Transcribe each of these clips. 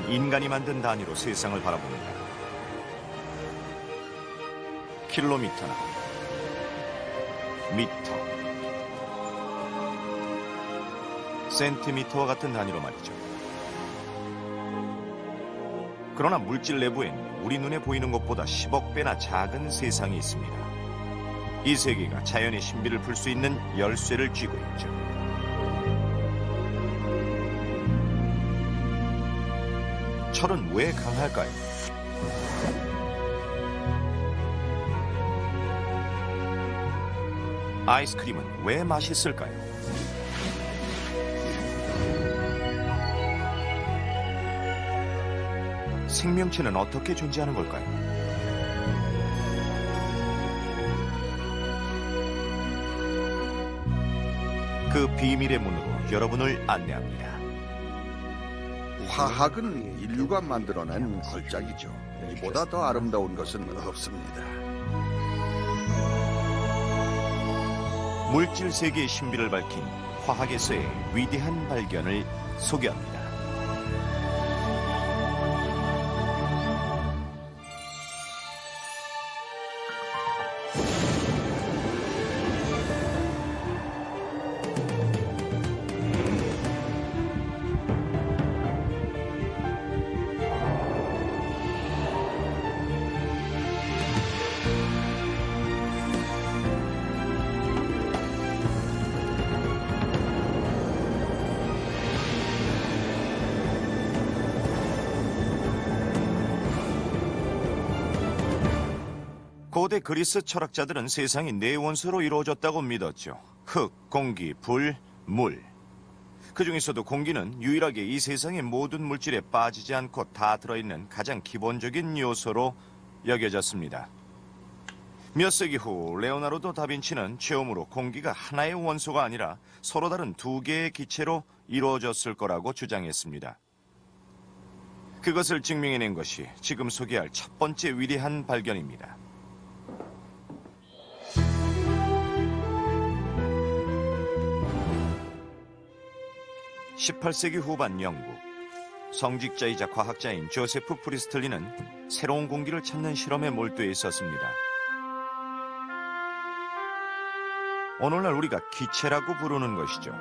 인간이 만든 단위로 세상을 바라봅니다. 킬로미터나 미터, 센티미터와 같은 단위로 말이죠. 그러나 물질 내부엔 우리 눈에 보이는 것보다 10억 배나 작은 세상이 있습니다. 이 세계가 자연의 신비를 풀 수 있는 열쇠를 쥐고 있죠. 철은 왜 강할까요? 아이스크림은 왜 맛있을까요? 생명체는 어떻게 존재하는 걸까요? 그 비밀의 문으로 여러분을 안내합니다. 화학은 인류가 만들어낸 걸작이죠. 이보다 더 아름다운 것은 없습니다. 물질 세계의 신비를 밝힌 화학에서의 위대한 발견을 소개합니다. 고대 그리스 철학자들은 세상이 네 원소로 이루어졌다고 믿었죠. 흙, 공기, 불, 물. 그 중에서도 공기는 유일하게 이 세상의 모든 물질에 빠지지 않고 다 들어있는 가장 기본적인 요소로 여겨졌습니다. 몇 세기 후 레오나르도 다빈치는 처음으로 공기가 하나의 원소가 아니라 서로 다른 두 개의 기체로 이루어졌을 거라고 주장했습니다. 그것을 증명해낸 것이 지금 소개할 첫 번째 위대한 발견입니다. 18세기 후반 영국, 성직자이자 과학자인 조세프 프리스틀리는 새로운 공기를 찾는 실험에 몰두해 있었습니다. 오늘날 우리가 기체라고 부르는 것이죠.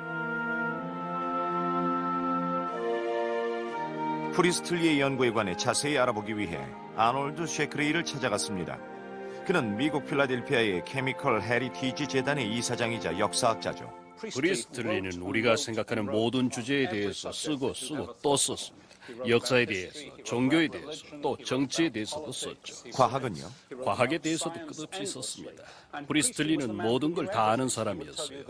프리스틀리의 연구에 관해 자세히 알아보기 위해 아놀드 쉐크레이를 찾아갔습니다. 그는 미국 필라델피아의 케미컬 헤리티지 재단의 이사장이자 역사학자죠. 프리스틀리는 우리가 생각하는 모든 주제에 대해서 쓰고 또 썼습니다. 역사에 대해서, 종교에 대해서, 또 정치에 대해서도 썼죠. 과학은요? 과학에 대해서도 끝없이 썼습니다. 프리스틀리는 모든 걸 다 아는 사람이었어요.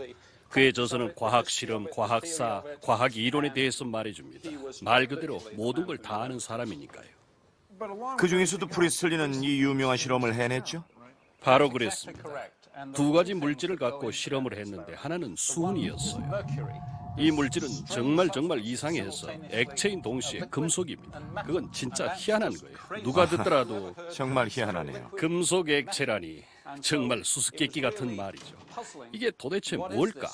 그의 저서는 과학 실험, 과학사, 과학 이론에 대해서 말해줍니다. 말 그대로 모든 걸 다 아는 사람이니까요. 그 중에서도 프리스틀리는 이 유명한 실험을 해냈죠? 바로 그랬습니다. 두 가지 물질을 갖고 실험을 했는데 하나는 수은이었어요. 이 물질은 정말 이상해서 액체인 동시에 금속입니다. 그건 진짜 희한한 거예요. 누가 듣더라도 정말 희한하네요. 금속 액체라니 정말 수수께끼 같은 말이죠. 이게 도대체 뭘까?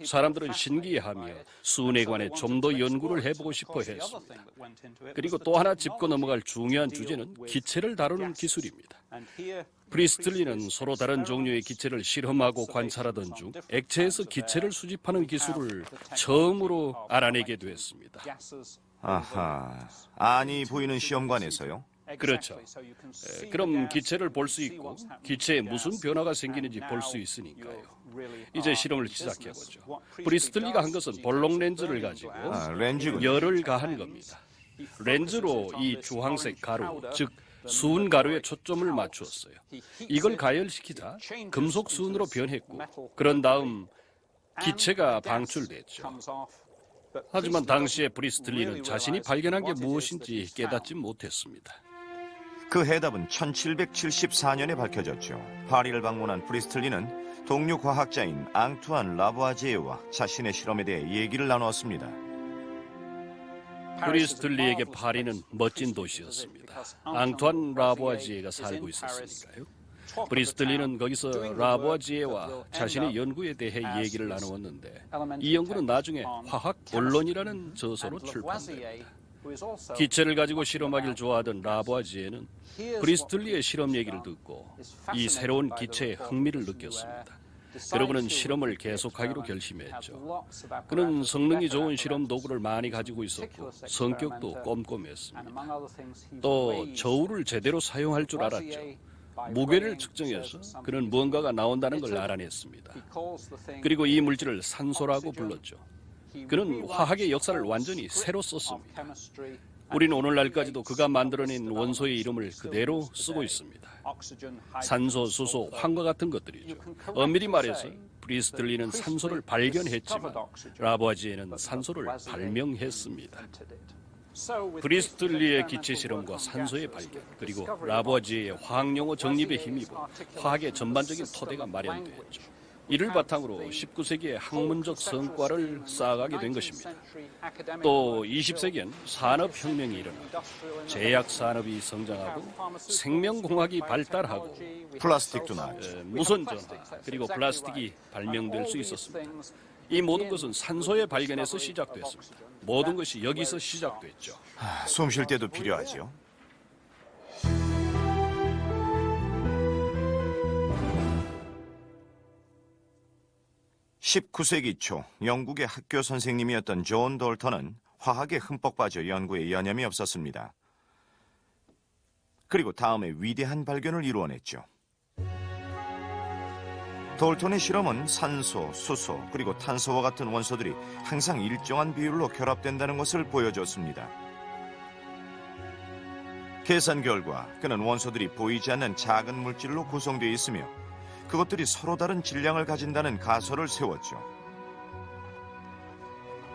사람들은 신기해하며 수은에 관해 좀 더 연구를 해보고 싶어 했습니다. 그리고 또 하나 짚고 넘어갈 중요한 주제는 기체를 다루는 기술입니다. 프리스틀리는 서로 다른 종류의 기체를 실험하고 관찰하던 중 액체에서 기체를 수집하는 기술을 처음으로 알아내게 됐습니다. 아하, 안이 보이는 시험관에서요? 그렇죠. 그럼 기체를 볼 수 있고 기체에 무슨 변화가 생기는지 볼 수 있으니까요. 이제 실험을 시작해보죠. 프리스틀리가 한 것은 볼록 렌즈를 가지고 렌즈군요. 열을 가한 겁니다. 렌즈로 이 주황색 가루, 즉 수은 가루에 초점을 맞추었어요. 이걸 가열시키자 금속 수은으로 변했고 그런 다음 기체가 방출됐죠. 하지만 당시에 프리스틀리는 자신이 발견한 게 무엇인지 깨닫지 못했습니다. 그 해답은 1774년에 밝혀졌죠. 파리를 방문한 프리스틀리는 동료 과학자인 앙투안 라부아지에와 자신의 실험에 대해 얘기를 나누었습니다. 프리스틀리에게 파리는 멋진 도시였습니다. 앙투안 라부아지에가 살고 있었으니까요. 프리스틀리는 거기서 라부아지에와 자신의 연구에 대해 얘기를 나누었는데 이 연구는 나중에 화학 본론이라는 저서로 출판됩니다. 기체를 가지고 실험하길 좋아하던 라보아지에는 브리스틀리의 실험 얘기를 듣고 이 새로운 기체에 흥미를 느꼈습니다. 그러고는 실험을 계속하기로 결심했죠. 그는 성능이 좋은 실험 도구를 많이 가지고 있었고 성격도 꼼꼼했습니다. 또 저울을 제대로 사용할 줄 알았죠. 무게를 측정해서 그는 무언가가 나온다는 걸 알아냈습니다. 그리고 이 물질을 산소라고 불렀죠. 그는 화학의 역사를 완전히 새로 썼습니다. 우리는 오늘날까지도 그가 만들어낸 원소의 이름을 그대로 쓰고 있습니다. 산소, 수소, 황과 같은 것들이죠. 엄밀히 말해서 브리스틀리는 산소를 발견했지만 라보아지에는 산소를 발명했습니다. 브리스틀리의 기체 실험과 산소의 발견, 그리고 라보아지에의 화학용어 정립에 힘입어 화학의 전반적인 토대가 마련되었죠. 이를 바탕으로 19세기의 학문적 성과를 쌓아가게 된 것입니다. 또 20세기엔 산업혁명이 일어나고 제약산업이 성장하고 생명공학이 발달하고 플라스틱도 나왔죠. 무선전화 그리고 플라스틱이 발명될 수 있었습니다. 이 모든 것은 산소의 발견에서 시작됐습니다. 모든 것이 여기서 시작됐죠. 숨 쉴 때도 필요하죠. 19세기 초 영국의 학교 선생님이었던 존 돌턴은 화학에 흠뻑 빠져 연구에 여념이 없었습니다. 그리고 다음에 위대한 발견을 이루어냈죠. 돌턴의 실험은 산소, 수소, 그리고 탄소와 같은 원소들이 항상 일정한 비율로 결합된다는 것을 보여줬습니다. 계산 결과 그는 원소들이 보이지 않는 작은 물질로 구성되어 있으며 그것들이 서로 다른 질량을 가진다는 가설을 세웠죠.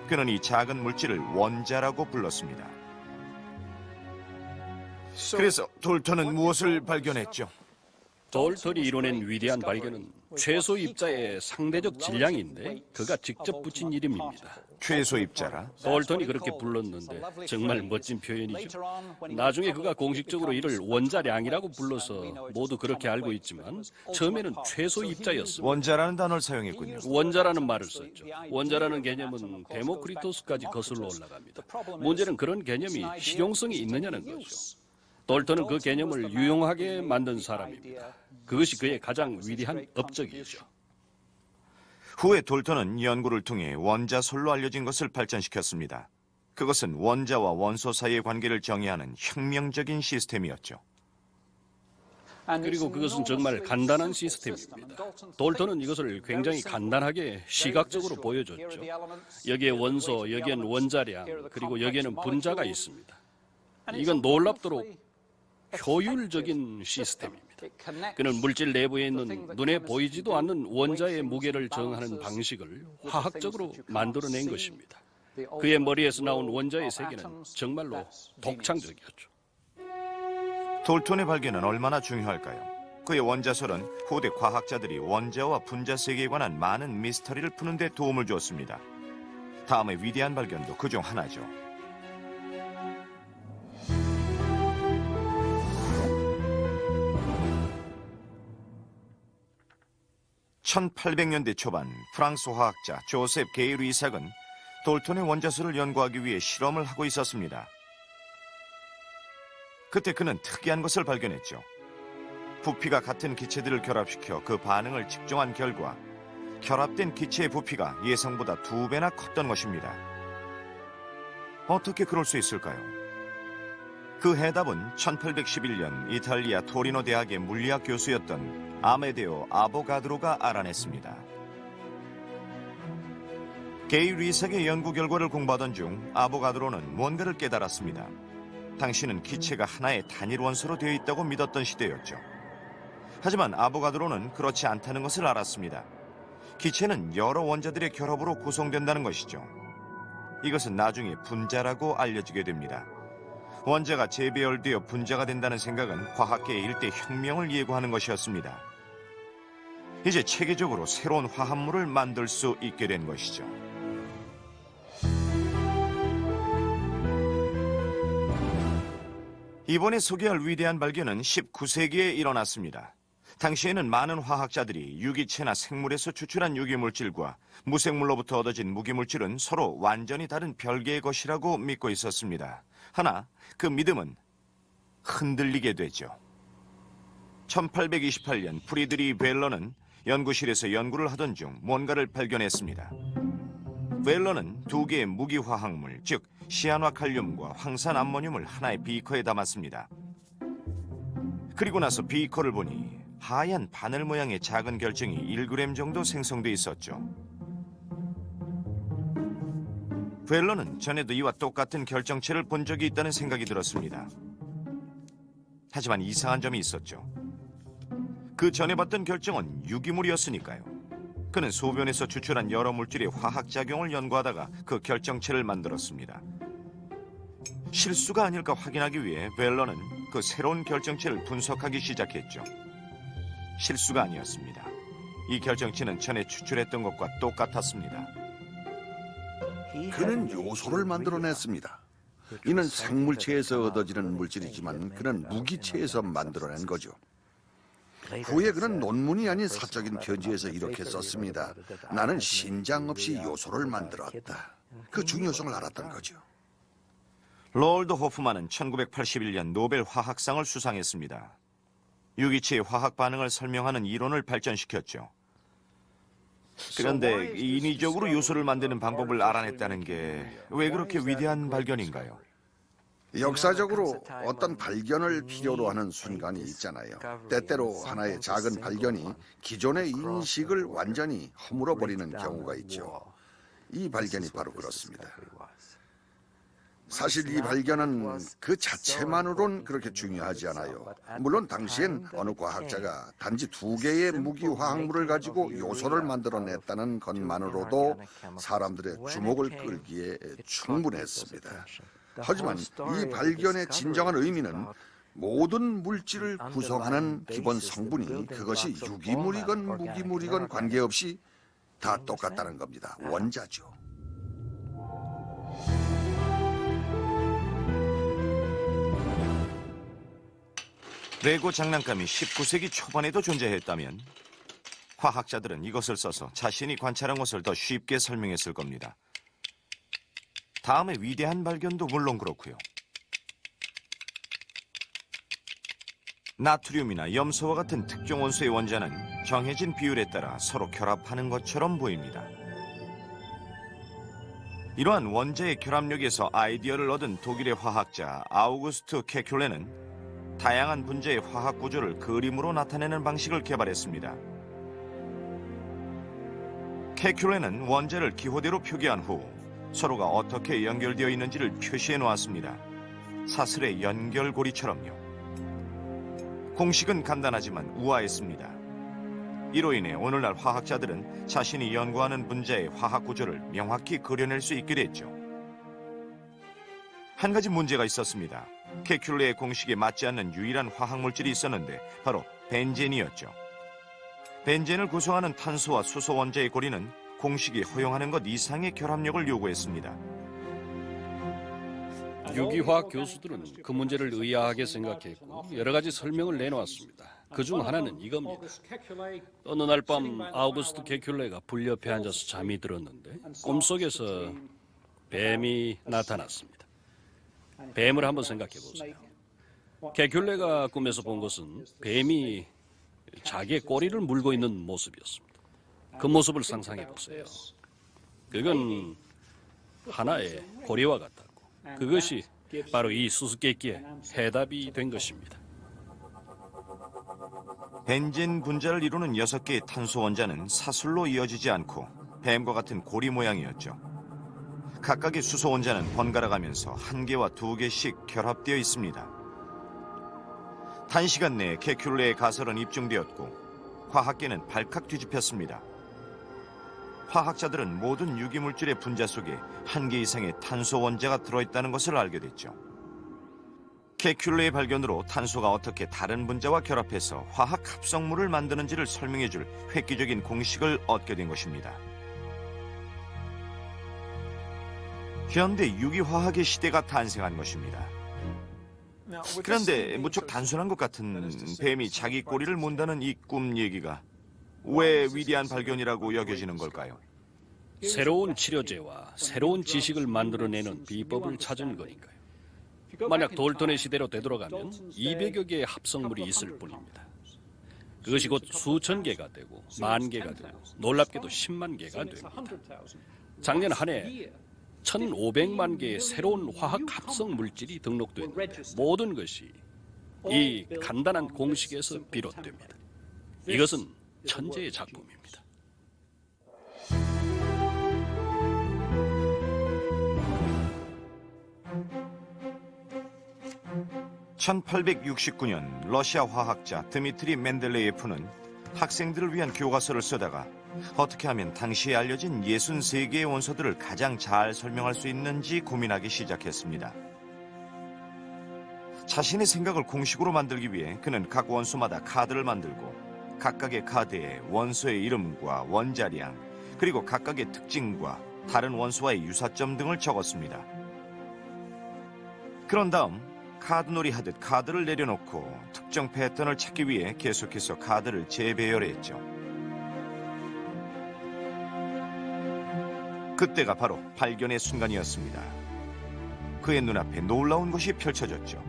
그는 이 작은 물질을 원자라고 불렀습니다. 그래서 돌턴은 무엇을 발견했죠? 돌턴이 이뤄낸 위대한 발견은 최소 입자의 상대적 질량인데 그가 직접 붙인 이름입니다. 최소 입자라? 돌턴이 그렇게 불렀는데 정말 멋진 표현이죠. 나중에 그가 공식적으로 이를 원자량이라고 불러서 모두 그렇게 알고 있지만 처음에는 최소 입자였습니다. 원자라는 단어를 사용했군요. 원자라는 말을 썼죠. 원자라는 개념은 데모크리토스까지 거슬러 올라갑니다. 문제는 그런 개념이 실용성이 있느냐는 거죠. 돌턴은 그 개념을 유용하게 만든 사람입니다. 그것이 그의 가장 위대한 업적이죠. 후에 돌턴은 연구를 통해 원자설로 알려진 것을 발전시켰습니다. 그것은 원자와 원소 사이의 관계를 정의하는 혁명적인 시스템이었죠. 그리고 그것은 정말 간단한 시스템입니다. 돌턴은 이것을 굉장히 간단하게 시각적으로 보여줬죠. 여기에 원소, 여기엔 원자량, 그리고 여기에는 분자가 있습니다. 이건 놀랍도록 효율적인 시스템입니다. 그는 물질 내부에 있는 눈에 보이지도 않는 원자의 무게를 정하는 방식을 화학적으로 만들어낸 것입니다. 그의 머리에서 나온 원자의 세계는 정말로 독창적이었죠. 돌턴의 발견은 얼마나 중요할까요? 그의 원자설은 후대 과학자들이 원자와 분자 세계에 관한 많은 미스터리를 푸는 데 도움을 주었습니다. 다음의 위대한 발견도 그중 하나죠. 1800년대 초반 프랑스 화학자 조셉 게이 루이삭은 돌턴의 원자설을 연구하기 위해 실험을 하고 있었습니다. 그때 그는 특이한 것을 발견했죠. 부피가 같은 기체들을 결합시켜 그 반응을 측정한 결과 결합된 기체의 부피가 예상보다 2배나 컸던 것입니다. 어떻게 그럴 수 있을까요? 그 해답은 1811년 이탈리아 토리노 대학의 물리학 교수였던 아메데오 아보가드로가 알아냈습니다. 게이 루이삭의 연구 결과를 공부하던 중 아보가드로는 뭔가를 깨달았습니다. 당시는 기체가 하나의 단일 원소로 되어 있다고 믿었던 시대였죠. 하지만 아보가드로는 그렇지 않다는 것을 알았습니다. 기체는 여러 원자들의 결합으로 구성된다는 것이죠. 이것은 나중에 분자라고 알려지게 됩니다. 원자가 재배열되어 분자가 된다는 생각은 과학계의 일대 혁명을 예고하는 것이었습니다. 이제 체계적으로 새로운 화합물을 만들 수 있게 된 것이죠. 이번에 소개할 위대한 발견은 19세기에 일어났습니다. 당시에는 많은 화학자들이 유기체나 생물에서 추출한 유기물질과 무생물로부터 얻어진 무기물질은 서로 완전히 다른 별개의 것이라고 믿고 있었습니다. 하나 그 믿음은 흔들리게 되죠. 1828년 프리드리 벨러는 연구실에서 연구를 하던 중 뭔가를 발견했습니다. 벨러는 두 개의 무기화학물, 즉 시안화칼륨과 황산암모늄을 하나의 비커에 담았습니다. 그리고 나서 비커를 보니 하얀 바늘 모양의 작은 결정이 1g 정도 생성돼 있었죠. 벨러는 전에도 이와 똑같은 결정체를 본 적이 있다는 생각이 들었습니다. 하지만 이상한 점이 있었죠. 그 전에 봤던 결정은 유기물이었으니까요. 그는 소변에서 추출한 여러 물질의 화학작용을 연구하다가 그 결정체를 만들었습니다. 실수가 아닐까 확인하기 위해 벨러는 그 새로운 결정체를 분석하기 시작했죠. 실수가 아니었습니다. 이 결정체는 전에 추출했던 것과 똑같았습니다. 그는 요소를 만들어냈습니다. 이는 생물체에서 얻어지는 물질이지만 그는 무기체에서 만들어낸 거죠. 후에 그는 논문이 아닌 사적인 편지에서 이렇게 썼습니다. 나는 신장 없이 요소를 만들었다. 그 중요성을 알았던 거죠. 로얼드 호프만은 1981년 노벨 화학상을 수상했습니다. 유기체의 화학 반응을 설명하는 이론을 발전시켰죠. 그런데 인위적으로 요소를 만드는 방법을 알아냈다는 게 왜 그렇게 위대한 발견인가요? 역사적으로 어떤 발견을 필요로 하는 순간이 있잖아요. 때때로 하나의 작은 발견이 기존의 인식을 완전히 허물어버리는 경우가 있죠. 이 발견이 바로 그렇습니다. 사실 이 발견은 그 자체만으론 그렇게 중요하지 않아요. 물론 당시엔 어느 과학자가 단지 두 개의 무기화학물을 가지고 요소를 만들어냈다는 것만으로도 사람들의 주목을 끌기에 충분했습니다. 하지만 이 발견의 진정한 의미는 모든 물질을 구성하는 기본 성분이 그것이 유기물이건 무기물이건 관계없이 다 똑같다는 겁니다. 원자죠. 레고 장난감이 19세기 초반에도 존재했다면 화학자들은 이것을 써서 자신이 관찰한 것을 더 쉽게 설명했을 겁니다. 다음의 위대한 발견도 물론 그렇고요. 나트륨이나 염소와 같은 특정 원소의 원자는 정해진 비율에 따라 서로 결합하는 것처럼 보입니다. 이러한 원자의 결합력에서 아이디어를 얻은 독일의 화학자 아우구스트 케큘레는 다양한 분자의 화학 구조를 그림으로 나타내는 방식을 개발했습니다. 케큘레는 원자를 기호대로 표기한 후 서로가 어떻게 연결되어 있는지를 표시해 놓았습니다. 사슬의 연결고리처럼요. 공식은 간단하지만 우아했습니다. 이로 인해 오늘날 화학자들은 자신이 연구하는 분자의 화학 구조를 명확히 그려낼 수 있게 됐죠. 한 가지 문제가 있었습니다. 케큘레의 공식에 맞지 않는 유일한 화학물질이 있었는데 바로 벤젠이었죠. 벤젠을 구성하는 탄소와 수소 원자의 고리는 공식이 허용하는 것 이상의 결합력을 요구했습니다. 유기화학 교수들은 그 문제를 의아하게 생각했고 여러 가지 설명을 내놓았습니다. 그중 하나는 이겁니다. 어느 날 밤 아우구스트 케큘레가 불 옆에 앉아서 잠이 들었는데 꿈속에서 뱀이 나타났습니다. 뱀을 한번 생각해 보세요. 케큘레가 꿈에서 본 것은 뱀이 자기의 꼬리를 물고 있는 모습이었습니다. 그 모습을 상상해 보세요. 그건 하나의 고리와 같았고 그것이 바로 이 수수께끼의 해답이 된 것입니다. 벤젠 분자를 이루는 6개의 탄소 원자는 사슬로 이어지지 않고 뱀과 같은 고리 모양이었죠. 각각의 수소 원자는 번갈아 가면서 1개와 2개씩 결합되어 있습니다. 단시간 내에 케큘레의 가설은 입증되었고 화학계는 발칵 뒤집혔습니다. 화학자들은 모든 유기물질의 분자 속에 1개 이상의 탄소 원자가 들어있다는 것을 알게 됐죠. 케큘레의 발견으로 탄소가 어떻게 다른 분자와 결합해서 화학 합성물을 만드는지를 설명해줄 획기적인 공식을 얻게 된 것입니다. 현대 유기화학의 시대가 탄생한 것입니다. 그런데 무척 단순한 것 같은 뱀이 자기 꼬리를 문다는 이 꿈 얘기가 왜 위대한 발견이라고 여겨지는 걸까요? 새로운 치료제와 새로운 지식을 만들어내는 비법을 찾은 거니까요. 만약 돌턴의 시대로 되돌아가면 200여 개의 합성물이 있을 뿐입니다. 그것이 곧 수천 개가 되고 만 개가 되고 놀랍게도 10만 개가 됩니다. 작년 한 해 1,500만 개의 새로운 화학 합성 물질이 등록됐는데 모든 것이 이 간단한 공식에서 비롯됩니다. 이것은 천재의 작품입니다. 1869년 러시아 화학자 드미트리 멘델레예프는 학생들을 위한 교과서를 쓰다가 어떻게 하면 당시에 알려진 63개의 원소들을 가장 잘 설명할 수 있는지 고민하기 시작했습니다. 자신의 생각을 공식으로 만들기 위해 그는 각 원소마다 카드를 만들고 각각의 카드에 원소의 이름과 원자량, 그리고 각각의 특징과 다른 원소와의 유사점 등을 적었습니다. 그런 다음 카드놀이 하듯 카드를 내려놓고 특정 패턴을 찾기 위해 계속해서 카드를 재배열했죠. 그때가 바로 발견의 순간이었습니다. 그의 눈앞에 놀라운 것이 펼쳐졌죠.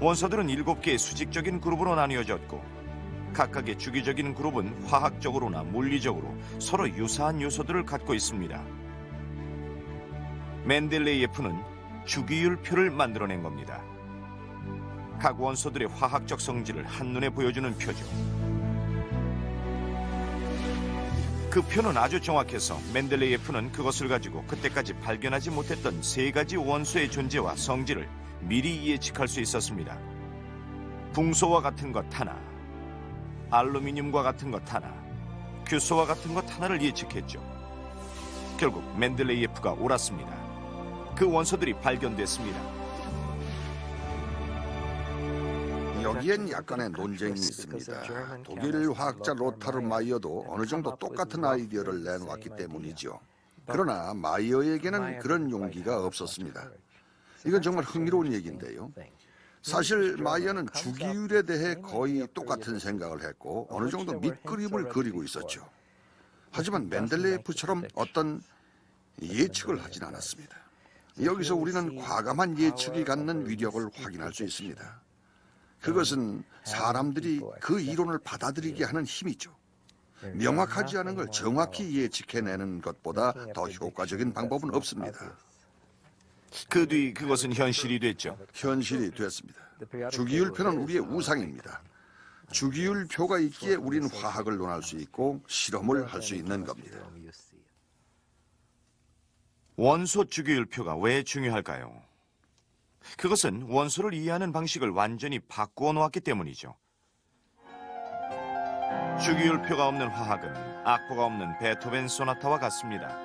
원소들은 7개의 수직적인 그룹으로 나뉘어졌고 각각의 주기적인 그룹은 화학적으로나 물리적으로 서로 유사한 요소들을 갖고 있습니다. 멘델레예프는 주기율표를 만들어낸 겁니다. 각 원소들의 화학적 성질을 한눈에 보여주는 표죠. 그 표는 아주 정확해서 멘델레예프는 그것을 가지고 그때까지 발견하지 못했던 3가지 원소의 존재와 성질을 미리 예측할 수 있었습니다. 붕소와 같은 것 하나, 알루미늄과 같은 것 하나, 규소와 같은 것 하나를 예측했죠. 결국 멘델레예프가 옳았습니다. 그 원소들이 발견됐습니다. 여기엔 약간의 논쟁이 있습니다. 독일 화학자 로타르 마이어도 어느 정도 똑같은 아이디어를 내놓았기 때문이죠. 그러나 마이어에게는 그런 용기가 없었습니다. 이건 정말 흥미로운 얘기인데요. 사실 마이어는 주기율에 대해 거의 똑같은 생각을 했고 어느 정도 밑그림을 그리고 있었죠. 하지만 멘델레예프처럼 어떤 예측을 하진 않았습니다. 여기서 우리는 과감한 예측이 갖는 위력을 확인할 수 있습니다. 그것은 사람들이 그 이론을 받아들이게 하는 힘이죠. 명확하지 않은 걸 정확히 예측해내는 것보다 더 효과적인 방법은 없습니다. 그 뒤 그것은 현실이 됐죠. 현실이 됐습니다. 주기율표는 우리의 우상입니다. 주기율표가 있기에 우리는 화학을 논할 수 있고 실험을 할 수 있는 겁니다. 원소 주기율표가 왜 중요할까요? 그것은 원소를 이해하는 방식을 완전히 바꾸어 놓았기 때문이죠. 주기율표가 없는 화학은 악보가 없는 베토벤 소나타와 같습니다.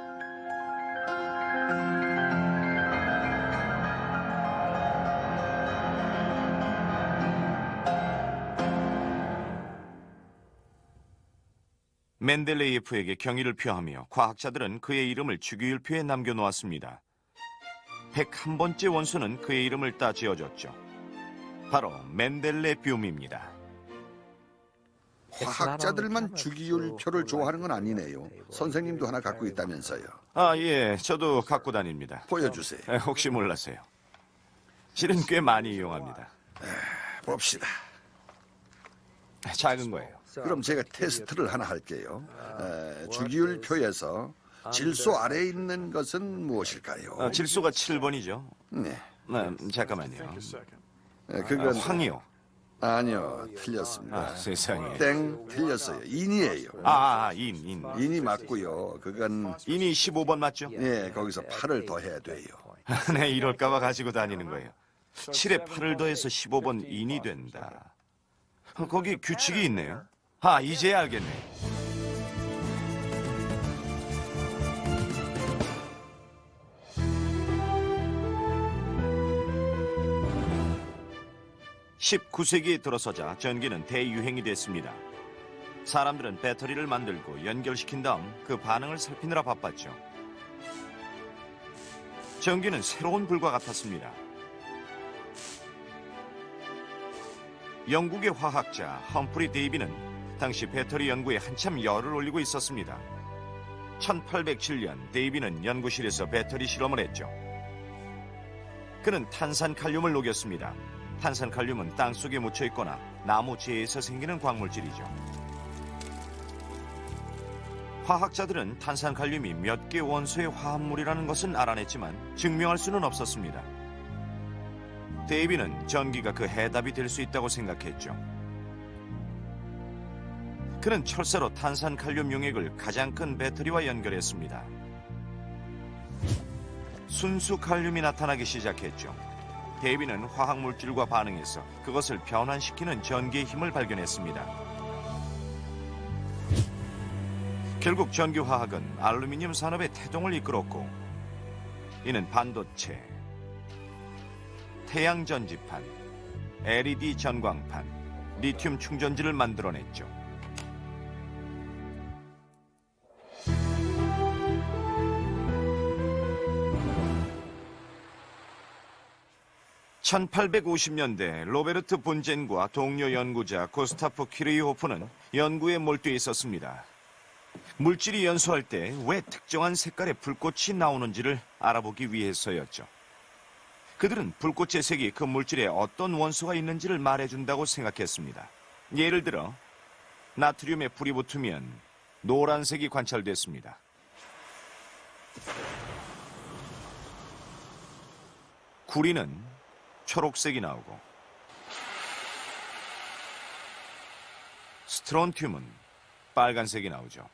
멘델레예프에게 경의를 표하며 과학자들은 그의 이름을 주기율표에 남겨놓았습니다. 101번째 원소는 그의 이름을 따 지어졌죠. 바로 멘델레뷸입니다. 화학자들만 주기율표를 좋아하는 건 아니네요. 선생님도 하나 갖고 있다면서요. 아, 예, 저도 갖고 다닙니다. 보여주세요. 혹시 몰라서요. 실은 꽤 많이 이용합니다. 봅시다. 작은 거예요. 그럼 제가 테스트를 하나 할게요. 주기율표에서 질소 아래에 있는 것은 무엇일까요? 질소가 7번이죠. 네, 잠깐만요. 그건 황이요. 아니요, 틀렸습니다. 세상에. 땡, 틀렸어요. 인이에요. 인. 인이 맞고요. 그건 인이 15번 맞죠? 네, 거기서 8을 더해야 돼요. 네, 이럴까봐 가지고 다니는 거예요. 7에 8을 더해서 15번 인이 된다. 거기 규칙이 있네요. 이제 알겠네. (19세기에) 들어서자 전기는 대유행이 됐습니다. 사람들은 배터리를 만들고 연결시킨 다음 그 반응을 살피느라 바빴죠. 전기는 새로운 불과 같았습니다. 영국의 화학자 험프리 데이비는 당시 배터리 연구에 한참 열을 올리고 있었습니다. 1807년 데이비는 연구실에서 배터리 실험을 했죠. 그는 탄산칼륨을 녹였습니다. 탄산칼륨은 땅속에 묻혀 있거나 나무 재에서 생기는 광물질이죠. 화학자들은 탄산칼륨이 몇 개 원소의 화합물이라는 것은 알아냈지만 증명할 수는 없었습니다. 데이비는 전기가 그 해답이 될 수 있다고 생각했죠. 그는 철사로 탄산칼륨 용액을 가장 큰 배터리와 연결했습니다. 순수 칼륨이 나타나기 시작했죠. 데이비는 화학물질과 반응해서 그것을 변환시키는 전기의 힘을 발견했습니다. 결국 전기화학은 알루미늄 산업의 태동을 이끌었고, 이는 반도체, 태양전지판, LED 전광판, 리튬 충전지를 만들어냈죠. (1850년대) 로베르트 본젠과 동료 연구자 고스타프 키르이호프는 연구에 몰두해 있었습니다. 물질이 연소할 때 왜 특정한 색깔의 불꽃이 나오는지를 알아보기 위해서였죠. 그들은 불꽃의 색이 그 물질에 어떤 원소가 있는지를 말해준다고 생각했습니다. 예를 들어 나트륨에 불이 붙으면 노란색이 관찰됐습니다. 구리는 초록색이 나오고, 스트론튬은 빨간색이 나오죠.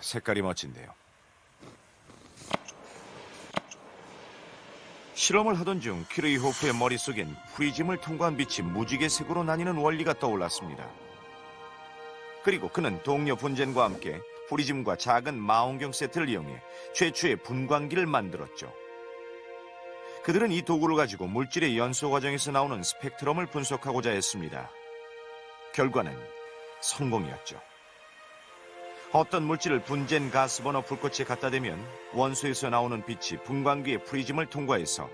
색깔이 멋진데요. 실험을 하던 중 키르이호프의 머릿속엔 프리즘을 통과한 빛이 무지개색으로 나뉘는 원리가 떠올랐습니다. 그리고 그는 동료 분젠과 함께 프리즘과 작은 망원경 세트를 이용해 최초의 분광기를 만들었죠. 그들은 이 도구를 가지고 물질의 연소 과정에서 나오는 스펙트럼을 분석하고자 했습니다. 결과는 성공이었죠. 어떤 물질을 분젠 가스 버너 불꽃에 갖다 대면 원소에서 나오는 빛이 분광기의 프리즘을 통과해서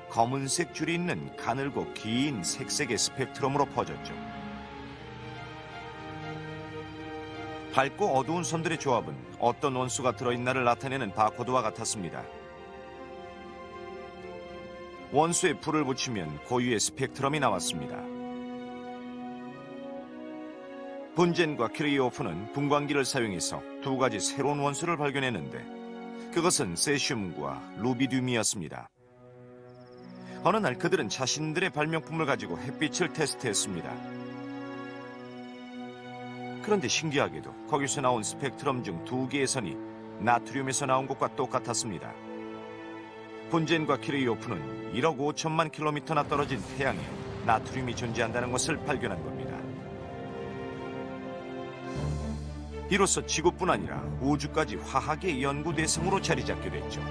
검은색 줄이 있는 가늘고 긴 색색의 스펙트럼으로 퍼졌죠. 밝고 어두운 선들의 조합은 어떤 원소가 들어있나를 나타내는 바코드와 같았습니다. 원소에 불을 붙이면 고유의 스펙트럼이 나왔습니다. 분젠과 키르이호프는 분광기를 사용해서 두 가지 새로운 원소를 발견했는데 그것은 세슘과 루비듐이었습니다. 어느 날 그들은 자신들의 발명품을 가지고 햇빛을 테스트했습니다. 그런데 신기하게도 거기서 나온 스펙트럼 중 두 개의 선이 나트륨에서 나온 것과 똑같았습니다. 분젠과 키르이호프는 1억 5천만 킬로미터나 떨어진 태양에 나트륨이 존재한다는 것을 발견한 겁니다. 이로써 지구뿐 아니라 우주까지 화학의 연구 대상으로 자리 잡게 됐죠.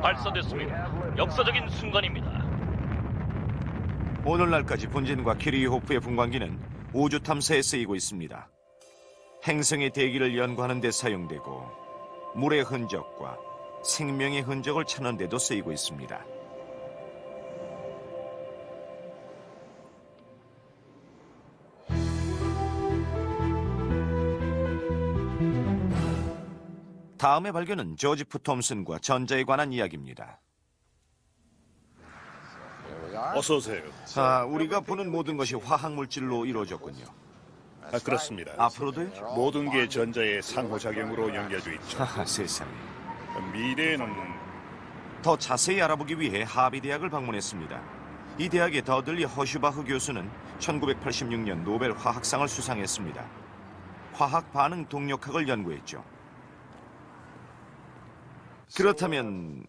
발사됐습니다. 역사적인 순간입니다. 오늘날까지 분젠과 키르이호프의 분광기는 우주 탐사에 쓰이고 있습니다. 행성의 대기를 연구하는 데 사용되고 물의 흔적과 생명의 흔적을 찾는 데도 쓰이고 있습니다. 다음의 발견은 조지프 톰슨과 전자에 관한 이야기입니다. 어서 오세요. 우리가 보는 모든 것이 화학물질로 이루어졌군요. 그렇습니다. 앞으로도요? 모든 게 전자의 상호작용으로 연결돼 있죠. 세상에. 미래에는 더 자세히 알아보기 위해 하비 대학을 방문했습니다. 이 대학의 더들리 허슈바흐 교수는 1986년 노벨 화학상을 수상했습니다. 화학 반응 동력학을 연구했죠. 그렇다면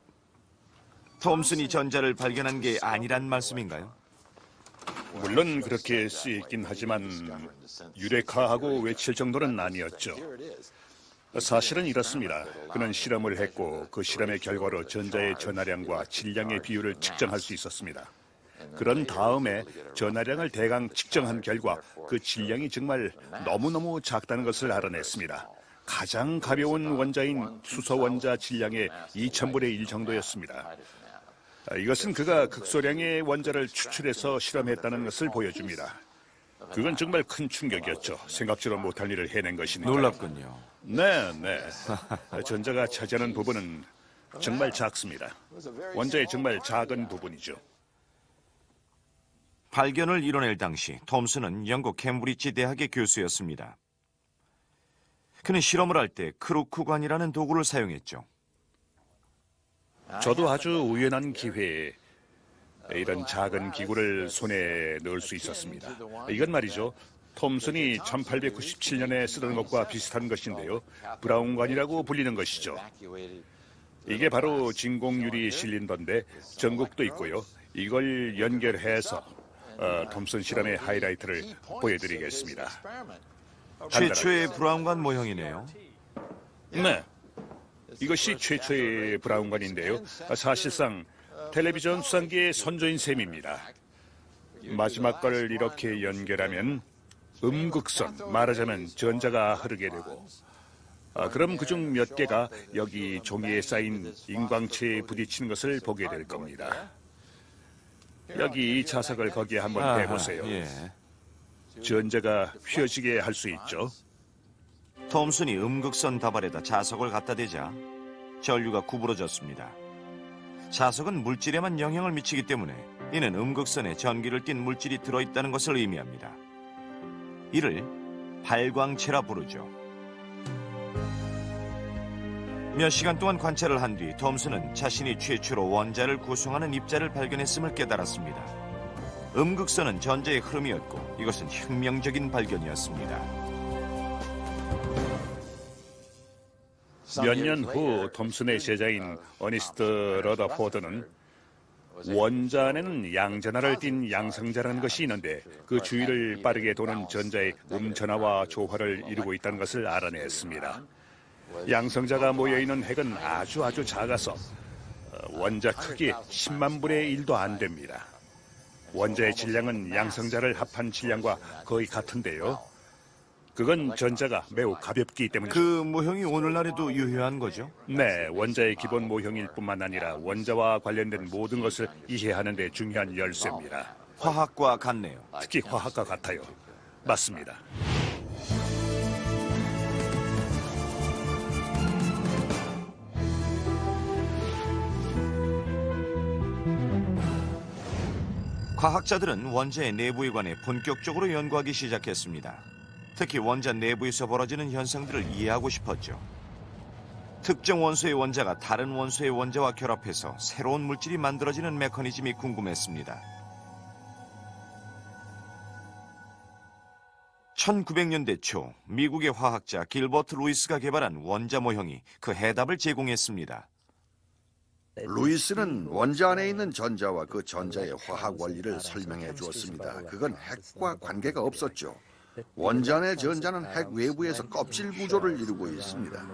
톰슨이 전자를 발견한 게 아니란 말씀인가요? 물론 그렇게 쓰이긴 하지만 유레카하고 외칠 정도는 아니었죠. 사실은 이렇습니다. 그는 실험을 했고 그 실험의 결과로 전자의 전하량과 질량의 비율을 측정할 수 있었습니다. 그런 다음에 전하량을 대강 측정한 결과 그 질량이 정말 너무너무 작다는 것을 알아냈습니다. 가장 가벼운 원자인 수소 원자 질량의 2000분의 1 정도였습니다. 이것은 그가 극소량의 원자를 추출해서 실험했다는 것을 보여줍니다. 그건 정말 큰 충격이었죠. 생각지도 못할 일을 해낸 것이니까. 놀랍군요. 네. 전자가 차지하는 부분은 정말 작습니다. 원자의 정말 작은 부분이죠. 발견을 이뤄낼 당시 톰슨은 영국 캠브리지 대학의 교수였습니다. 그는 실험을 할 때 크루크관이라는 도구를 사용했죠. 저도 아주 우연한 기회에 이런 작은 기구를 손에 넣을 수 있었습니다. 이건 말이죠. 톰슨이 1897년에 쓰던 것과 비슷한 것인데요. 브라운관이라고 불리는 것이죠. 이게 바로 진공유리 실린더인데 전극도 있고요. 이걸 연결해서 톰슨 실험의 하이라이트를 보여드리겠습니다. 최초의 브라운관 모형이네요. 네, 이것이 최초의 브라운관인데요. 사실상 텔레비전 수상기의 선조인 셈입니다. 마지막 걸 이렇게 연결하면 음극선, 말하자면 전자가 흐르게 되고 그럼 그중 몇 개가 여기 종이에 쌓인 인광체에 부딪히는 것을 보게 될 겁니다. 여기 이 자석을 거기에 한번 대보세요. 예. 전자가 휘어지게 할 수 있죠. 톰슨이 음극선 다발에다 자석을 갖다 대자 전류가 구부러졌습니다. 자석은 물질에만 영향을 미치기 때문에 이는 음극선에 전기를 띤 물질이 들어있다는 것을 의미합니다. 이를 발광체라 부르죠. 몇 시간 동안 관찰을 한 뒤 톰슨은 자신이 최초로 원자를 구성하는 입자를 발견했음을 깨달았습니다. 음극선은 전자의 흐름이었고 이것은 혁명적인 발견이었습니다. 몇 년 후 톰슨의 제자인 어니스트 러더포드는 원자 안에는 양전하를 띤 양성자라는 것이 있는데 그 주위를 빠르게 도는 전자의 음전하와 조화를 이루고 있다는 것을 알아냈습니다. 양성자가 모여있는 핵은 아주 작아서 원자 크기의 10만 분의 1도 안 됩니다. 원자의 질량은 양성자를 합한 질량과 거의 같은데요. 그건 전자가 매우 가볍기 때문이죠. 그 모형이 오늘날에도 유효한 거죠? 네, 원자의 기본 모형일 뿐만 아니라 원자와 관련된 모든 것을 이해하는 데 중요한 열쇠입니다. 화학과 같네요. 특히 화학과 같아요. 맞습니다. 과학자들은 원자의 내부에 관해 본격적으로 연구하기 시작했습니다. 특히 원자 내부에서 벌어지는 현상들을 이해하고 싶었죠. 특정 원소의 원자가 다른 원소의 원자와 결합해서 새로운 물질이 만들어지는 메커니즘이 궁금했습니다. 1900년대 초 미국의 화학자 길버트 루이스가 개발한 원자 모형이 그 해답을 제공했습니다. 루이스는 원자 안에 있는 전자와 그 전자의 화학 원리를 설명해 주었습니다. 그건 핵과 관계가 없었죠. 원자 안의 전자는 핵 외부에서 껍질 구조를 이루고 있습니다.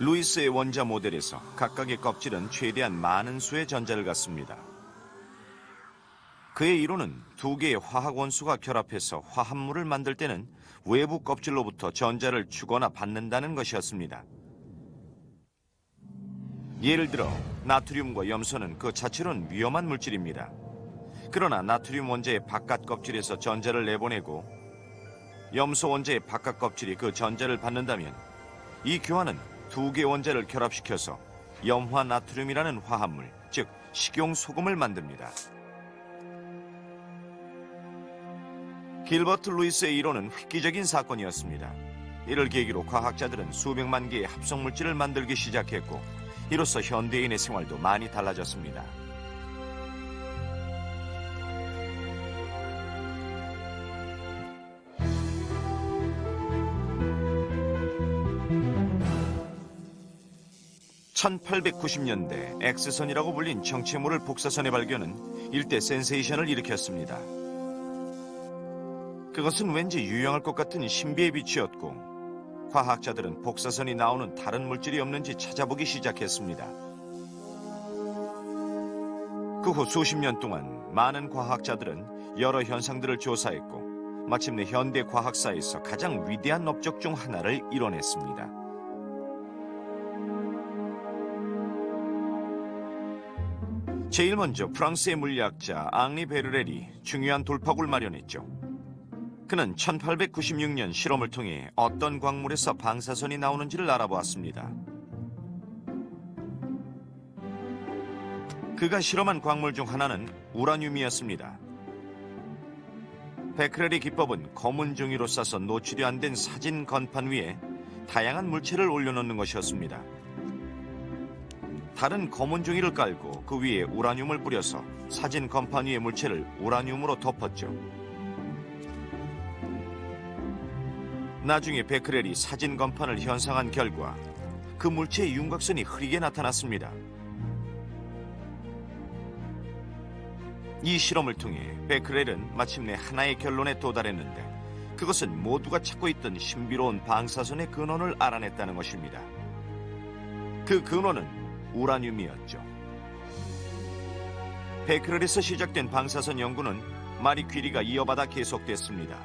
루이스의 원자 모델에서 각각의 껍질은 최대한 많은 수의 전자를 갖습니다. 그의 이론은 두 개의 화학 원소가 결합해서 화합물을 만들 때는 외부 껍질로부터 전자를 주거나 받는다는 것이었습니다. 예를 들어 나트륨과 염소는 그 자체로는 위험한 물질입니다. 그러나 나트륨 원자의 바깥 껍질에서 전자를 내보내고 염소 원자의 바깥 껍질이 그 전자를 받는다면 이 교환은 두 개의 원자를 결합시켜서 염화나트륨이라는 화합물, 즉 식용소금을 만듭니다. 길버트 루이스의 이론은 획기적인 사건이었습니다. 이를 계기로 과학자들은 수백만 개의 합성물질을 만들기 시작했고 이로써 현대인의 생활도 많이 달라졌습니다. (1890년대) X선이라고 불린 정체모를 복사선의 발견은 일대 센세이션을 일으켰습니다. 그것은 왠지 유용할 것 같은 신비의 빛이었고 과학자들은 복사선이 나오는 다른 물질이 없는지 찾아보기 시작했습니다. 그 후 수십 년 동안 많은 과학자들은 여러 현상들을 조사했고 마침내 현대 과학사에서 가장 위대한 업적 중 하나를 이뤄냈습니다. 제일 먼저 프랑스의 물리학자 앙리 베르렐이 중요한 돌파구를 마련했죠. 그는 1896년 실험을 통해 어떤 광물에서 방사선이 나오는지를 알아보았습니다. 그가 실험한 광물 중 하나는 우라늄이었습니다. 베크렐의 기법은 검은 종이로 싸서 노출이 안 된 사진 건판 위에 다양한 물체를 올려놓는 것이었습니다. 다른 검은 종이를 깔고 그 위에 우라늄을 뿌려서 사진 건판 위의 물체를 우라늄으로 덮었죠. 나중에 베크렐이 사진 건판을 현상한 결과 그 물체의 윤곽선이 흐리게 나타났습니다. 이 실험을 통해 베크렐은 마침내 하나의 결론에 도달했는데 그것은 모두가 찾고 있던 신비로운 방사선의 근원을 알아냈다는 것입니다. 그 근원은 우라늄이었죠. 베크렐에서 시작된 방사선 연구는 마리 퀴리가 이어받아 계속됐습니다.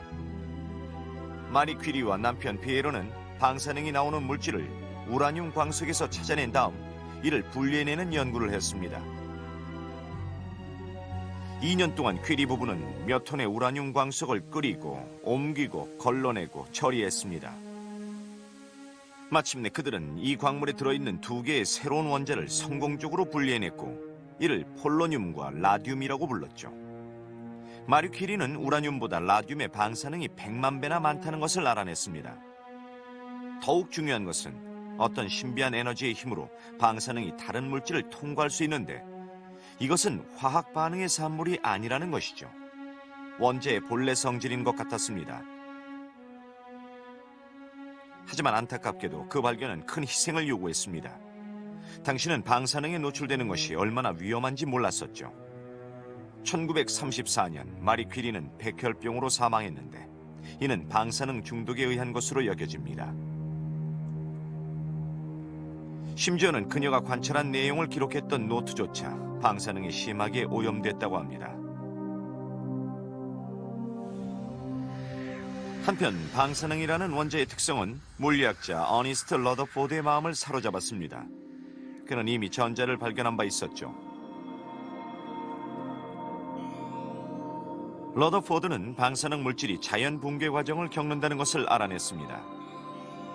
마리 퀴리와 남편 피에로는 방사능이 나오는 물질을 우라늄 광석에서 찾아낸 다음 이를 분리해내는 연구를 했습니다. 2년 동안 퀴리 부부는 몇 톤의 우라늄 광석을 끓이고 옮기고 걸러내고 처리했습니다. 마침내 그들은 이 광물에 들어있는 두 개의 새로운 원자를 성공적으로 분리해냈고 이를 폴로늄과 라듐이라고 불렀죠. 마리 퀴리는 우라늄보다 라듐의 방사능이 100만 배나 많다는 것을 알아냈습니다. 더욱 중요한 것은 어떤 신비한 에너지의 힘으로 방사능이 다른 물질을 통과할 수 있는데 이것은 화학 반응의 산물이 아니라는 것이죠. 원자의 본래 성질인 것 같았습니다. 하지만 안타깝게도 그 발견은 큰 희생을 요구했습니다. 당신은 방사능에 노출되는 것이 얼마나 위험한지 몰랐었죠. 1934년 마리 퀴리는 백혈병으로 사망했는데 이는 방사능 중독에 의한 것으로 여겨집니다. 심지어는 그녀가 관찰한 내용을 기록했던 노트조차 방사능에 심하게 오염됐다고 합니다. 한편 방사능이라는 원자의 특성은 물리학자 어니스트 러더포드의 마음을 사로잡았습니다. 그는 이미 전자를 발견한 바 있었죠. 러더포드는 방사능 물질이 자연 붕괴 과정을 겪는다는 것을 알아냈습니다.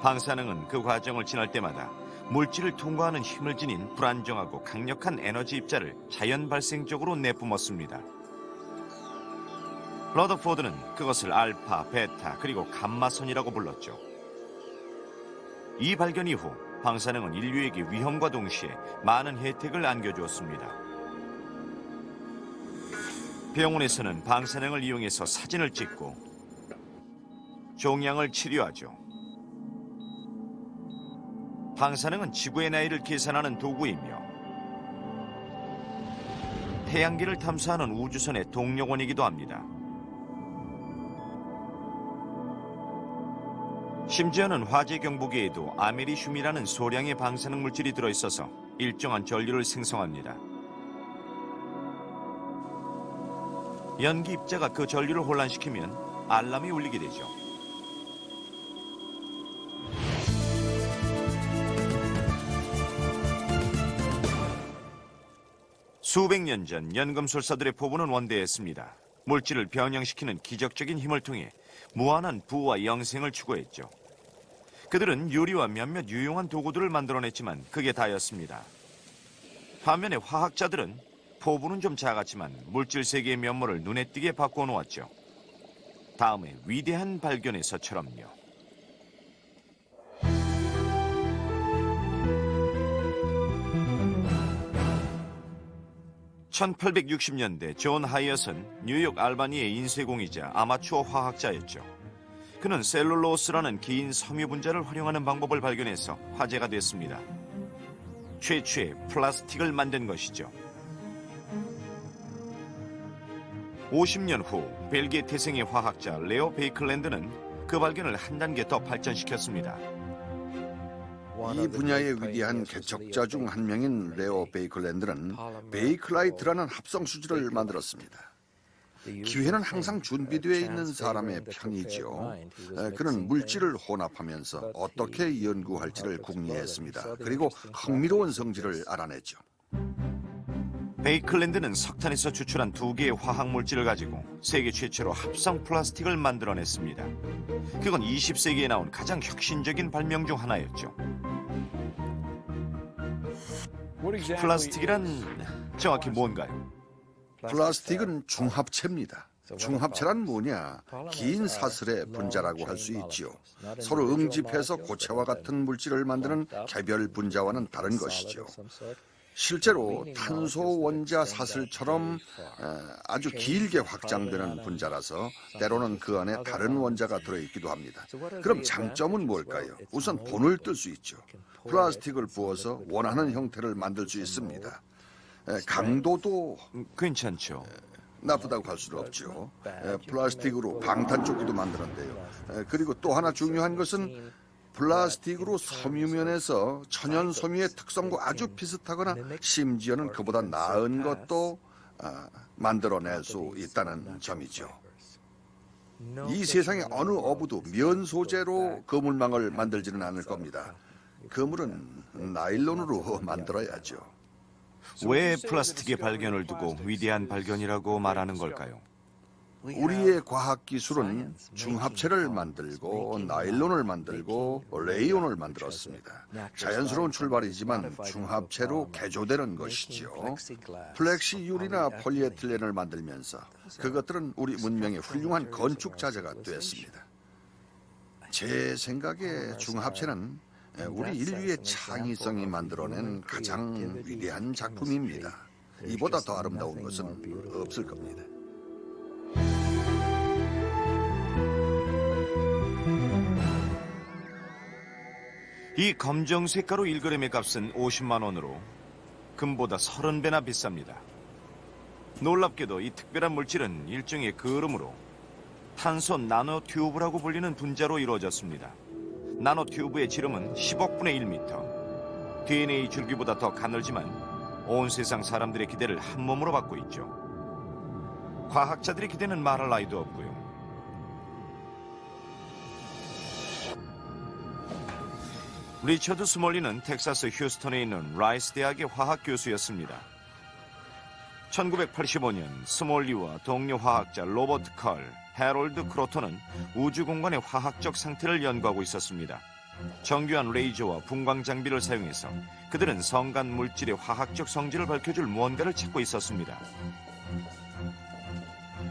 방사능은 그 과정을 지날 때마다 물질을 통과하는 힘을 지닌 불안정하고 강력한 에너지 입자를 자연 발생적으로 내뿜었습니다. 러더포드는 그것을 알파, 베타, 그리고 감마선이라고 불렀죠. 이 발견 이후 방사능은 인류에게 위험과 동시에 많은 혜택을 안겨주었습니다. 병원에서는 방사능을 이용해서 사진을 찍고 종양을 치료하죠. 방사능은 지구의 나이를 계산하는 도구이며 태양계를 탐사하는 우주선의 동력원이기도 합니다. 심지어는 화재 경보기에도 아메리슘이라는 소량의 방사능 물질이 들어있어서 일정한 전류를 생성합니다. 연기 입자가 그 전류를 혼란시키면 알람이 울리게 되죠. 수백 년 전 연금술사들의 포부는 원대했습니다. 물질을 변형시키는 기적적인 힘을 통해 무한한 부와 영생을 추구했죠. 그들은 유리와 몇몇 유용한 도구들을 만들어냈지만 그게 다였습니다. 반면에 화학자들은 포부는 좀 작았지만 물질 세계의 면모를 눈에 띄게 바꾸어 놓았죠. 다음에 위대한 발견에서처럼요. 1860년대 존 하이엇은 뉴욕 알바니의 인쇄공이자 아마추어 화학자였죠. 그는 셀룰로스라는 긴 섬유 분자를 활용하는 방법을 발견해서 화제가 됐습니다. 최초의 플라스틱을 만든 것이죠. 50년 후 벨기에 태생의 화학자 레오 베이클랜드는 그 발견을 한 단계 더 발전시켰습니다. 이 분야의 위대한 개척자 중 한 명인 레오 베이클랜드는 베이클라이트라는 합성 수지를 만들었습니다. 기회는 항상 준비되어 있는 사람의 편이지요. 그는 물질을 혼합하면서 어떻게 연구할지를 궁리했습니다. 그리고 흥미로운 성질을 알아냈죠. 베이클랜드는 석탄에서 추출한 두 개의 화학 물질을 가지고 세계 최초로 합성 플라스틱을 만들어냈습니다. 그건 20세기에 나온 가장 혁신적인 발명 중 하나였죠. 플라스틱이란 정확히 뭔가요? 플라스틱은 중합체입니다. 중합체란 뭐냐? 긴 사슬의 분자라고 할 수 있지요. 서로 응집해서 고체와 같은 물질을 만드는 개별 분자와는 다른 것이죠. 실제로 탄소 원자 사슬처럼 아주 길게 확장되는 분자라서 때로는 그 안에 다른 원자가 들어있기도 합니다. 그럼 장점은 뭘까요? 우선 본을 뜰 수 있죠. 플라스틱을 부어서 원하는 형태를 만들 수 있습니다. 강도도 괜찮죠. 나쁘다고 할 수는 없죠. 플라스틱으로 방탄조끼도 만드는데요. 그리고 또 하나 중요한 것은 플라스틱으로 섬유면에서 천연 섬유의 특성과 아주 비슷하거나 심지어는 그보다 나은 것도 만들어낼 수 있다는 점이죠. 이 세상의 어느 어부도 면 소재로 그물망을 만들지는 않을 겁니다. 그물은 나일론으로 만들어야죠. 왜 플라스틱의 발견을 두고 위대한 발견이라고 말하는 걸까요? 우리의 과학기술은 중합체를 만들고 나일론을 만들고 레이온을 만들었습니다. 자연스러운 출발이지만 중합체로 개조되는 것이죠. 플렉시유리나 폴리에틸렌을 만들면서 그것들은 우리 문명의 훌륭한 건축 자재가 되었습니다. 제 생각에 중합체는 우리 인류의 창의성이 만들어낸 가장 위대한 작품입니다. 이보다 더 아름다운 것은 없을 겁니다. 이 검정색 가루 1g의 값은 50만 원으로 금보다 30배나 비쌉니다. 놀랍게도 이 특별한 물질은 일종의 그음으로 탄소 나노튜브라고 불리는 분자로 이루어졌습니다. 나노튜브의 지름은 10억분의 1m. DNA 줄기보다 더 가늘지만 온 세상 사람들의 기대를 한 몸으로 받고 있죠. 과학자들의 기대는 말할 나위도 없고요. 리처드 스몰리는 텍사스 휴스턴에 있는 라이스 대학의 화학 교수였습니다. 1985년 스몰리와 동료 화학자 로버트 컬, 해롤드 크로토는 우주공간의 화학적 상태를 연구하고 있었습니다. 정교한 레이저와 분광 장비를 사용해서 그들은 성간 물질의 화학적 성질을 밝혀줄 무언가를 찾고 있었습니다.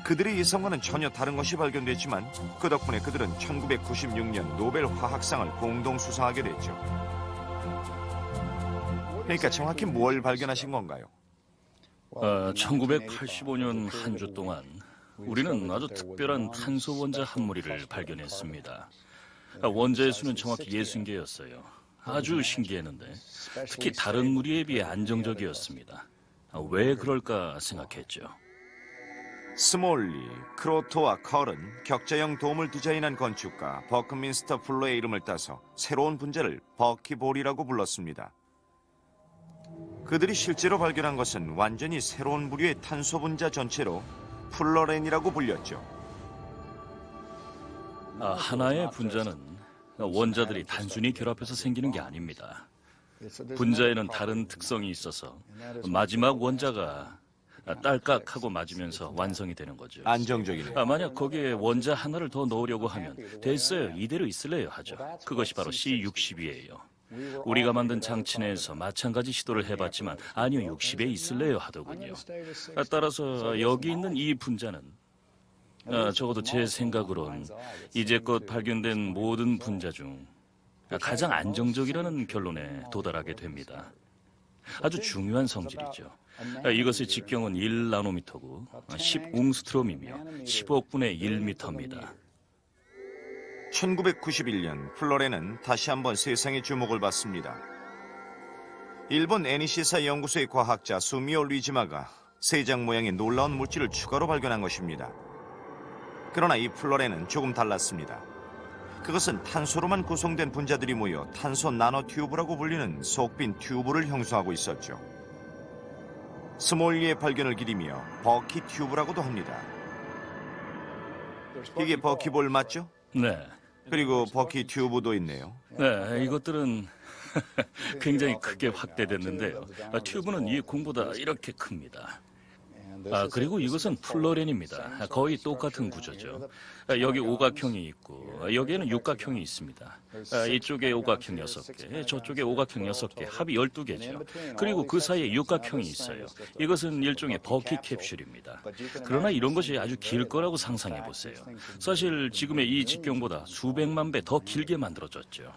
그들의 예상과는 전혀 다른 것이 발견됐지만 그 덕분에 그들은 1996년 노벨 화학상을 공동 수상하게 됐죠. 그러니까 정확히 뭘 발견하신 건가요? 1985년 한 주 동안 우리는 아주 특별한 탄소 원자 한 무리를 발견했습니다. 원자의 수는 정확히 60개였어요. 아주 신기했는데 특히 다른 무리에 비해 안정적이었습니다. 왜 그럴까 생각했죠. 스몰리, 크로토와 컬은 격자형 돔을 디자인한 건축가 버크민스터 플러의 이름을 따서 새로운 분자를 버키볼이라고 불렀습니다. 그들이 실제로 발견한 것은 완전히 새로운 부류의 탄소 분자 전체로 플러렌이라고 불렸죠. 하나의 분자는 원자들이 단순히 결합해서 생기는 게 아닙니다. 분자에는 다른 특성이 있어서 마지막 원자가 딸깍하고 맞으면서 완성이 되는 거죠. 안정적이네요. 만약 거기에 원자 하나를 더 넣으려고 하면 됐어요, 이대로 있을래요 하죠. 그것이 바로 C60이에요. 우리가 만든 장치 내에서 마찬가지 시도를 해봤지만 아니요, 60에 있을래요 하더군요. 따라서 여기 있는 이 분자는 적어도 제 생각으론 이제껏 발견된 모든 분자 중 가장 안정적이라는 결론에 도달하게 됩니다. 아주 중요한 성질이죠. 이것의 직경은 1나노미터고 10웅스트롬이며 10억분의 1미터입니다. 1991년 플러렌은 다시 한번 세상의 주목을 받습니다. 일본 애니시사 연구소의 과학자 수미오 리지마가 세장 모양의 놀라운 물질을 추가로 발견한 것입니다. 그러나 이 플러렌은 조금 달랐습니다. 그것은 탄소로만 구성된 분자들이 모여 탄소 나노튜브라고 불리는 속빈 튜브를 형성하고 있었죠. 스몰리의 발견을 기리며 버키 튜브라고도 합니다. 이게 버키볼 맞죠? 네. 그리고 버키 튜브도 있네요. 네, 이것들은 굉장히 크게 확대됐는데요. 튜브는 이 공보다 이렇게 큽니다. 그리고 이것은 플로렌입니다. 거의 똑같은 구조죠. 여기 오각형이 있고 여기에는 육각형이 있습니다. 이쪽에 오각형 6개, 저쪽에 오각형 6개, 합이 12개죠. 그리고 그 사이에 육각형이 있어요. 이것은 일종의 버킷 캡슐입니다. 그러나 이런 것이 아주 길 거라고 상상해 보세요. 사실 지금의 이 직경보다 수백만 배 더 길게 만들어졌죠.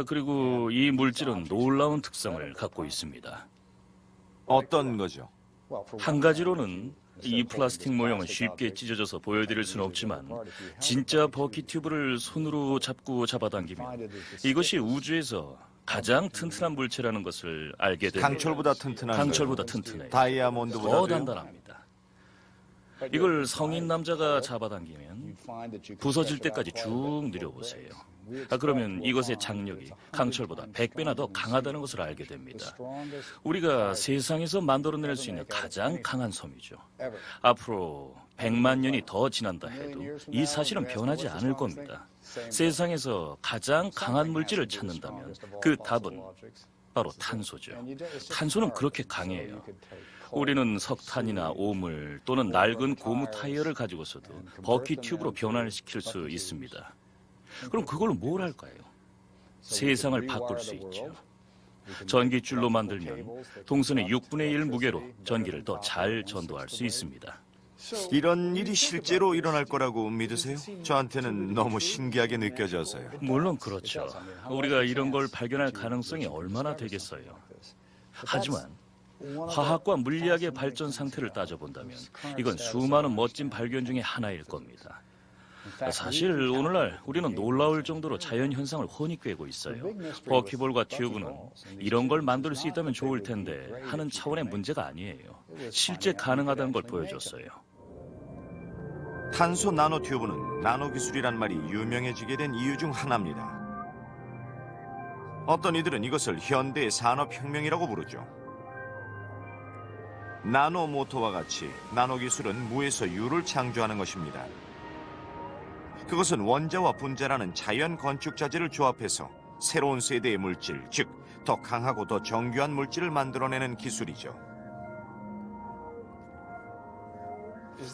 그리고 이 물질은 놀라운 특성을 갖고 있습니다. 어떤 거죠? 한 가지로는 이 플라스틱 모형은 쉽게 찢어져서 보여드릴 수는 없지만 진짜 버킷 튜브를 손으로 잡고 잡아당기면 이것이 우주에서 가장 튼튼한 물체라는 것을 알게 됩니다. 강철보다 튼튼한 강철보다 튼튼해요. 다이아몬드보다 더 단단합니다. 이걸 성인 남자가 잡아당기면 부서질 때까지 쭉 누려보세요. 그러면 이것의 장력이 강철보다 100배나 더 강하다는 것을 알게 됩니다. 우리가 세상에서 만들어낼 수 있는 가장 강한 섬이죠. 앞으로 100만 년이 더 지난다 해도 이 사실은 변하지 않을 겁니다. 세상에서 가장 강한 물질을 찾는다면 그 답은 바로 탄소죠. 탄소는 그렇게 강해요. 우리는 석탄이나 오물 또는 낡은 고무 타이어를 가지고서도 버킷 튜브로 변환을 시킬 수 있습니다. 그럼 그걸로 뭘 할까요? 세상을 바꿀 수 있죠. 전기줄로 만들면 동선의 6분의 1 무게로 전기를 더 잘 전도할 수 있습니다. 이런 일이 실제로 일어날 거라고 믿으세요? 저한테는 너무 신기하게 느껴져서요. 물론 그렇죠. 우리가 이런 걸 발견할 가능성이 얼마나 되겠어요. 하지만 화학과 물리학의 발전 상태를 따져본다면 이건 수많은 멋진 발견 중에 하나일 겁니다. 사실 오늘날 우리는 놀라울 정도로 자연 현상을 혼이 꿰고 있어요. 버키볼과 튜브는 이런 걸 만들 수 있다면 좋을 텐데 하는 차원의 문제가 아니에요. 실제 가능하다는 걸 보여줬어요. 탄소 나노 튜브는 나노 기술이란 말이 유명해지게 된 이유 중 하나입니다. 어떤 이들은 이것을 현대의 산업혁명이라고 부르죠. 나노 모터와 같이 나노 기술은 무에서 유를 창조하는 것입니다. 그것은 원자와 분자라는 자연 건축 자재를 조합해서 새로운 세대의 물질, 즉 더 강하고 더 정교한 물질을 만들어내는 기술이죠.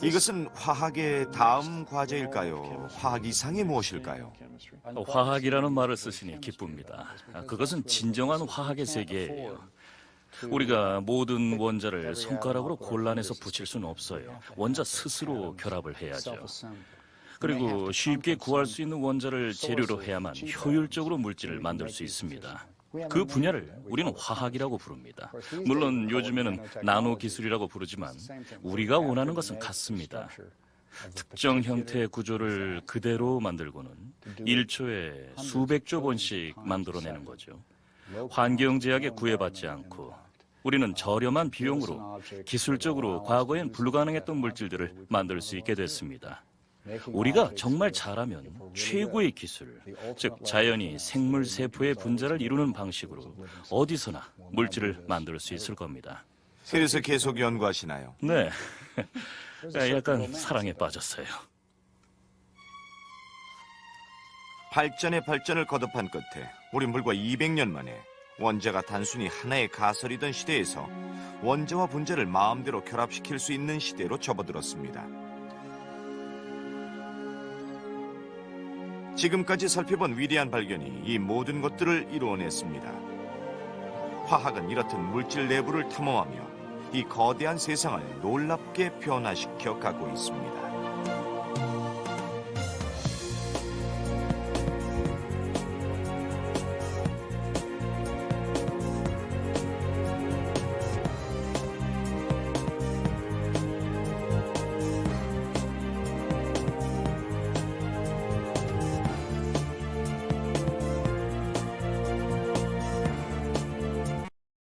이것은 화학의 다음 과제일까요? 화학 이상이 무엇일까요? 화학이라는 말을 쓰시니 기쁩니다. 그것은 진정한 화학의 세계예요. 우리가 모든 원자를 손가락으로 골라내서 붙일 수는 없어요. 원자 스스로 결합을 해야죠. 그리고 쉽게 구할 수 있는 원자를 재료로 해야만 효율적으로 물질을 만들 수 있습니다. 그 분야를 우리는 화학이라고 부릅니다. 물론 요즘에는 나노 기술이라고 부르지만 우리가 원하는 것은 같습니다. 특정 형태의 구조를 그대로 만들고는 1초에 수백조 번씩 만들어내는 거죠. 환경 제약에 구애받지 않고 우리는 저렴한 비용으로 기술적으로 과거엔 불가능했던 물질들을 만들 수 있게 됐습니다. 우리가 정말 잘하면 최고의 기술, 즉 자연이 생물 세포의 분자를 이루는 방식으로 어디서나 물질을 만들 수 있을 겁니다. 그래서 계속 연구하시나요? 네, 약간 사랑에 빠졌어요. 발전의 발전을 거듭한 끝에 우린 불과 200년 만에 원자가 단순히 하나의 가설이던 시대에서 원자와 분자를 마음대로 결합시킬 수 있는 시대로 접어들었습니다. 지금까지 살펴본 위대한 발견이 이 모든 것들을 이루어냈습니다. 화학은 이렇듯 물질 내부를 탐험하며 이 거대한 세상을 놀랍게 변화시켜 가고 있습니다.